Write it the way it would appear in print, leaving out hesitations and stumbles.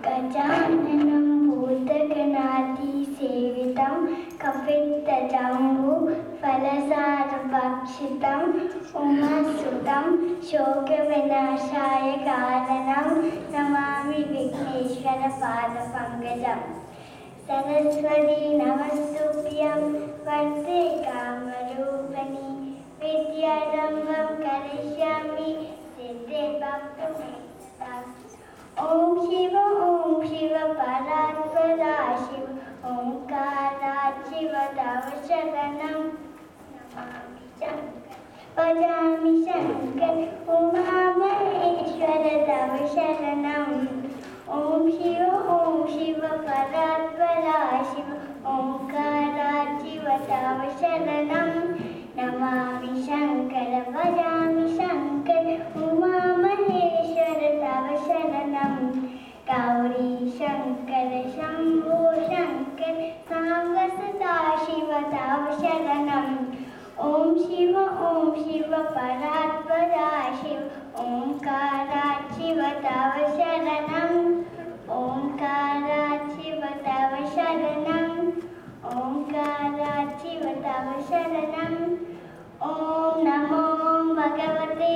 गजाननं भूतगणाधिसेवितं कपित्तजम्बूफलसारभक्षितं उमासुतं शोकविनाशाय कारणं नमामि विघ्नेश्वरपादपङ्कजम्। सरस्वती नमस्तुभ्यं वरदे कामरूपिणि विद्यारम्भं करिष्यामि सिद्धे भक्तुमेतसाम्। ओम शिव परात्परा शिव ओंकारात् शिव तव शरणं भजामि शंकर उमामहेश्वर तव शरणं। ओम शिव परात्परा शिव ओंकारात् शिव तव शरणं नमामि शंकर भजामि शंकर उमामहेश्वर तव शरणं। गौरी शंकर शंभो शंकर सांब सदा शिव तव शरणं। ओम शिव परात्परा शिव ओंकारात् शिव तव शरणं। ओंकारात् शिव तव शरणं। ओंकारात् शिव तव शरणं। ओम नमो भगवते